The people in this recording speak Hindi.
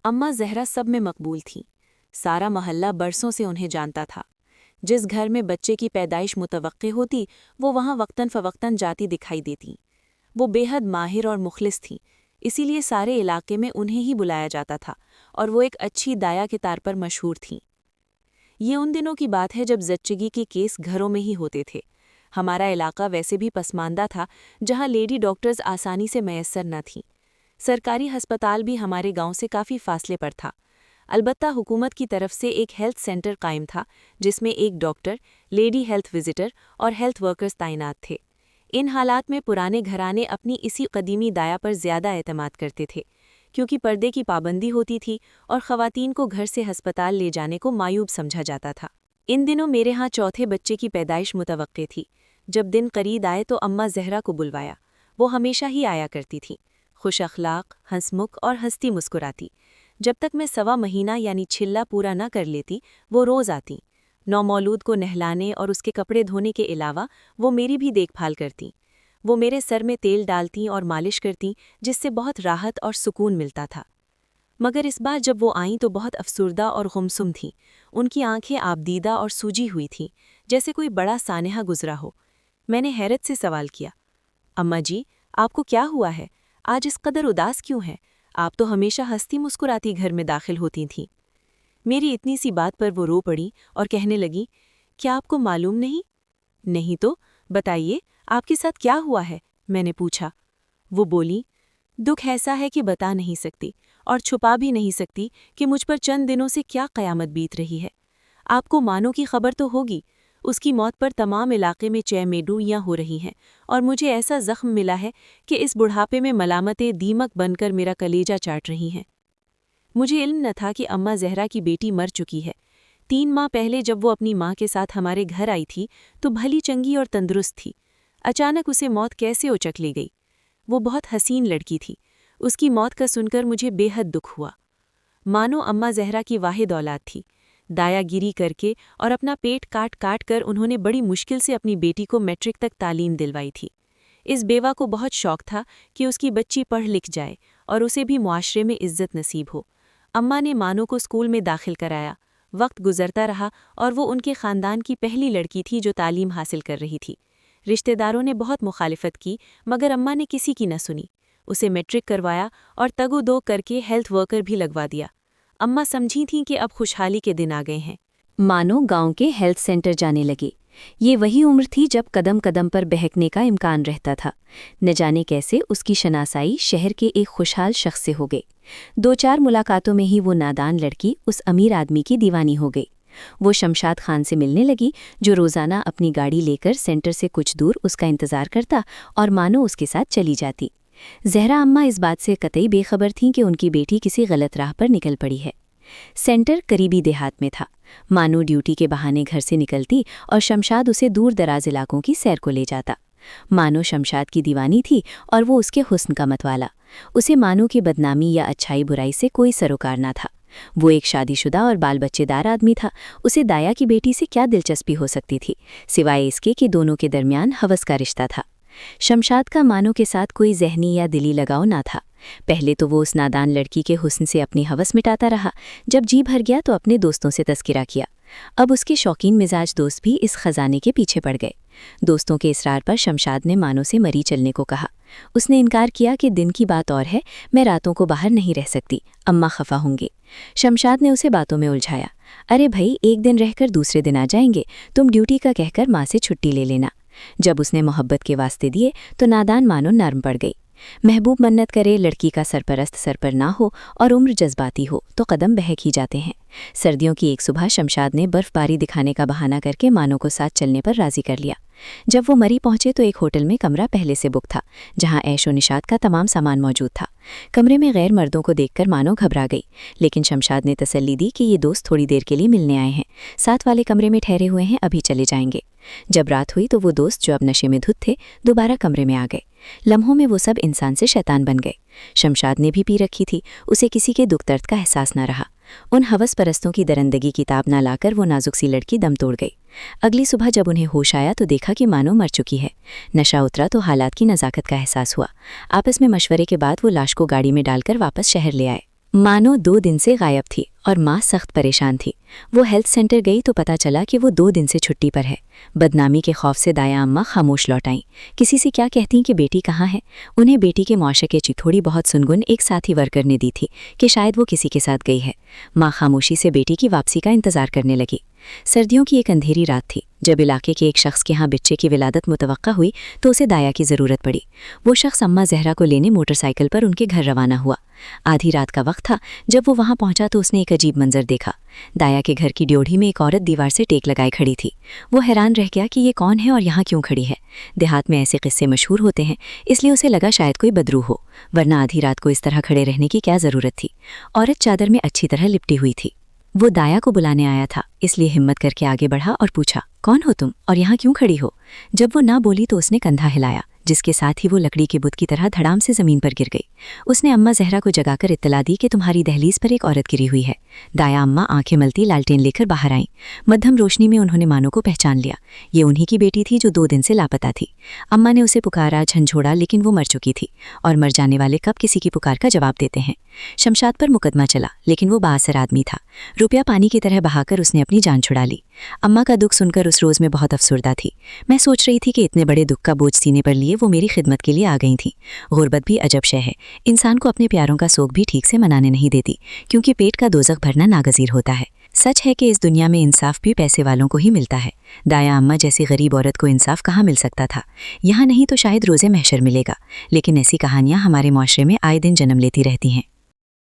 अम्मा ज़हरा सब में मकबूल थीं। सारा मोहल्ला बरसों से उन्हें जानता था। जिस घर में बच्चे की पैदाइश मुतवक्के होती, वो वहाँ वक्तन फ़वक्तन जाती दिखाई देती। वो बेहद माहिर और मुखलिस थीं, इसीलिए सारे इलाके में उन्हें ही बुलाया जाता था और वो एक अच्छी दाया के तार पर मशहूर थीं। ये उन दिनों की बात है जब जच्चगी के केस घरों में ही होते थे। हमारा इलाका वैसे भी पसमानदा था, जहाँ लेडी डॉक्टर्स आसानी से मैसर न थीं। सरकारी अस्पताल भी हमारे गांव से काफ़ी फासले पर था। अलबत्ता हुकूमत की तरफ से एक हेल्थ सेंटर कायम था, जिसमें एक डॉक्टर, लेडी हेल्थ विजिटर और हेल्थ वर्कर्स तैनात थे। इन हालात में पुराने घराने अपनी इसी कदीमी दाया पर ज़्यादा एतमाद करते थे, क्योंकि पर्दे की पाबंदी होती थी और ख़वातीन को घर से अस्पताल ले जाने को मायूब समझा जाता था। इन दिनों मेरे यहाँ चौथे बच्चे की पैदाइश मुतवक्के थी। जब दिन करीब आए तो अम्मा ज़हरा को बुलवाया। वो हमेशा ही आया करती थी, खुश अखलाक, हंसमुख और हंसती मुस्कुराती। जब तक मैं 1.25 महीना यानी छिल्ला पूरा न कर लेती, वो रोज़ आती। नौमौलूद को नहलाने और उसके कपड़े धोने के अलावा वो मेरी भी देखभाल करती। वो मेरे सर में तेल डालती और मालिश करती, जिससे बहुत राहत और सुकून मिलता था। मगर इस बार जब वो आईं तो बहुत अफसुर्दा और गुमसुम थीं। उनकी आंखें आबदीदा और सूजी हुई थीं, जैसे कोई बड़ा सानेहा गुजरा हो। मैंने हैरत से सवाल किया, अम्मा जी, आपको क्या हुआ है? आज इस कदर उदास क्यों हैं? आप तो हमेशा हंसती मुस्कुराती घर में दाखिल होती थीं। मेरी इतनी सी बात पर वो रो पड़ी और कहने लगी, क्या आपको मालूम नहीं? नहीं तो, बताइए, आपके साथ क्या हुआ है? मैंने पूछा। वो बोली, दुख ऐसा है कि बता नहीं सकती और छुपा भी नहीं सकती कि मुझ पर चंद दिनों से क्या क़यामत बीत रही है। आपको मानो की खबर तो होगी। उसकी मौत पर तमाम इलाके में चैमेडुइयाँ हो रही हैं और मुझे ऐसा ज़ख्म मिला है कि इस बुढ़ापे में मलामतें दीमक बनकर मेरा कलेजा चाट रही हैं। मुझे इल्म न था कि अम्मा ज़हरा की बेटी मर चुकी है। 3 माह पहले जब वो अपनी माँ के साथ हमारे घर आई थी तो भली चंगी और तंदुरुस्त थी। अचानक उसे मौत कैसे उचक ले गई। वो बहुत हसीन लड़की थी। उसकी मौत का सुनकर मुझे बेहद दुख हुआ। मानो अम्मा ज़हरा की वाहिद औलाद थी। दायागिरी करके और अपना पेट काट काट कर उन्होंने बड़ी मुश्किल से अपनी बेटी को मैट्रिक तक तालीम दिलवाई थी। इस बेवा को बहुत शौक था कि उसकी बच्ची पढ़ लिख जाए और उसे भी मुआशरे में इज्जत नसीब हो। अम्मा ने मानो को स्कूल में दाखिल कराया। वक्त गुजरता रहा और वो उनके ख़ानदान की पहली लड़की थी जो तालीम हासिल कर रही थी। रिश्तेदारों ने बहुत मुखालिफत की, मगर अम्मा ने किसी की न सुनी। उसे मैट्रिक करवाया और तगो दो करके हेल्थ वर्कर भी लगवा दिया। अम्मा समझी थीं कि अब खुशहाली के दिन आ गए हैं। मानो गांव के हेल्थ सेंटर जाने लगी। ये वही उम्र थी जब कदम कदम पर बहकने का इम्कान रहता था। न जाने कैसे उसकी शनासाई शहर के एक खुशहाल शख्स से हो गई। 2-4 मुलाकातों में ही वो नादान लड़की उस अमीर आदमी की दीवानी हो गई। वो शमशाद खान से मिलने लगी, जो रोज़ाना अपनी गाड़ी लेकर सेंटर से कुछ दूर उसका इंतज़ार करता और मानो उसके साथ चली जाती। ज़हरा अम्मा इस बात से कतई बेखबर थीं कि उनकी बेटी किसी गलत राह पर निकल पड़ी है। सेंटर करीबी देहात में था। मानो ड्यूटी के बहाने घर से निकलती और शमशाद उसे दूर दराज इलाकों की सैर को ले जाता। मानो शमशाद की दीवानी थी और वो उसके हुस्न का मतवाला। उसे मानो की बदनामी या अच्छाई बुराई से कोई सरोकार ना था। वो एक शादीशुदा और बाल बच्चेदार आदमी था। उसे दाया की बेटी से क्या दिलचस्पी हो सकती थी, सिवाय इसके कि दोनों के दरमियान हवस का रिश्ता था। शमशाद का मानो के साथ कोई ज़हनी या दिली लगाव ना था। पहले तो वो उस नादान लड़की के हुस्न से अपनी हवस मिटाता रहा। जब जी भर गया तो अपने दोस्तों से तस्करा किया। अब उसके शौकीन मिजाज दोस्त भी इस खजाने के पीछे पड़ गए। दोस्तों के इसरार पर शमशाद ने मानो से मरी चलने को कहा। उसने इनकार किया कि दिन की बात और है, मैं रातों को बाहर नहीं रह सकती, अम्मा खफा होंगे। शमशाद ने उसे बातों में उलझाया। अरे भाई, एक दिन रहकर दूसरे दिन आ जाएंगे, तुम ड्यूटी का कहकर माँ से छुट्टी ले लेना। जब उसने मोहब्बत के वास्ते दिए तो नादान मानो नर्म पड़ गई। महबूब मन्नत करे लड़की का सरपरस्त सर पर ना हो और उम्र जज्बाती हो तो कदम बहक ही जाते हैं। सर्दियों की एक सुबह शमशाद ने बर्फबारी दिखाने का बहाना करके मानो को साथ चलने पर राजी कर लिया। जब वो मरी पहुंचे तो एक होटल में कमरा पहले से बुक था, जहां ऐशो निशात का तमाम सामान मौजूद था। कमरे में गैर मर्दों को देखकर मानो घबरा गई, लेकिन शमशाद ने तसल्ली दी कि ये दोस्त थोड़ी देर के लिए मिलने आए हैं, साथ वाले कमरे में ठहरे हुए हैं, अभी चले जाएंगे। जब रात हुई तो वो दोस्त, जो अब नशे में धुत थे, दोबारा कमरे में आ गए। लम्हों में वो सब इंसान से शैतान बन गए। शमशाद ने भी पी रखी थी, उसे किसी के दुख दर्द का एहसास न रहा। उन हवस परस्तों की दरंदगी की ताब ना लाकर वो नाजुक सी लड़की दम तोड़ गई। अगली सुबह जब उन्हें होश आया तो देखा कि मानो मर चुकी है। नशा उतरा तो हालात की नज़ाकत का एहसास हुआ। आपस में मशवरे के बाद वो लाश को गाड़ी में डालकर वापस शहर ले आए। मानो 2 दिन से गायब थी और माँ सख्त परेशान थी। वो हेल्थ सेंटर गई तो पता चला कि वो 2 दिन से छुट्टी पर है। बदनामी के खौफ से दाया अम्मा खामोश लौट आईं। किसी से क्या कहती कि बेटी कहाँ है? उन्हें बेटी के मौशके की थोड़ी बहुत सुनगुन एक साथी वर्कर ने दी थी कि शायद वो किसी के साथ गई है। माँ खामोशी से बेटी की वापसी का इंतजार करने लगी। सर्दियों की एक अंधेरी रात थी। जब इलाके के एक शख्स के यहाँ बच्चे की विलादत मुतवक्का हुई तो उसे दाया की ज़रूरत पड़ी। वो शख्स अम्मा जहरा को लेने मोटरसाइकिल पर उनके घर रवाना हुआ। आधी रात का वक्त था। जब वो वहाँ पहुंचा तो उसने एक अजीब मंजर देखा। दाया के घर की ड्योढ़ी में एक औरत दीवार से टेक लगाए खड़ी थी। वो हैरान रह गया कि ये कौन है और यहाँ क्यों खड़ी है। देहात में ऐसे किस्से मशहूर होते हैं, इसलिए उसे लगा शायद कोई बदरू हो, वरना आधी रात को इस तरह खड़े रहने की क्या ज़रूरत थी। औरत चादर में अच्छी तरह लिपटी हुई थी। वो दाया को बुलाने आया था, इसलिए हिम्मत करके आगे बढ़ा और पूछा, कौन हो तुम और यहाँ क्यों खड़ी हो? जब वो ना बोली तो उसने कंधा हिलाया, जिसके साथ ही वो लकड़ी के बुत की तरह धड़ाम से ज़मीन पर गिर गई। उसने अम्मा जहरा को जगाकर इत्तला दी कि तुम्हारी दहलीज पर एक औरत गिरी हुई है। दाया अम्मा आंखें मलती लालटेन लेकर बाहर आईं। मध्यम रोशनी में उन्होंने मानो को पहचान लिया। ये उन्हीं की बेटी थी जो 2 दिन से लापता थी। अम्मा ने उसे पुकारा, झंझोड़ा, लेकिन वो मर चुकी थी और मर जाने वाले कब किसी की पुकार का जवाब देते हैं। शमशाद पर मुकदमा चला, लेकिन वो बाअसर आदमी था। रुपया पानी की तरह बहाकर उसने अपनी जान छुड़ा ली। अम्मा का दुख सुनकर उस रोज़ में बहुत अफसुर्दा थी। मैं सोच रही थी कि इतने बड़े दुख का बोझ सीने पर लिए वो मेरी खिदमत के लिए आ गई थी। गुर्बत भी अजब शय है, इंसान को अपने प्यारों का शोक भी ठीक से मनाने नहीं देती, क्योंकि पेट का दोज़ख भरना नागज़ीर होता है। सच है कि इस दुनिया में इंसाफ भी पैसे वालों को ही मिलता है। दाया अम्मा जैसी गरीब औरत को इंसाफ कहाँ मिल सकता था? यहाँ नहीं तो शायद रोज़े महशर मिलेगा। लेकिन ऐसी कहानियाँ हमारे माशरे में आए दिन जन्म लेती रहती हैं।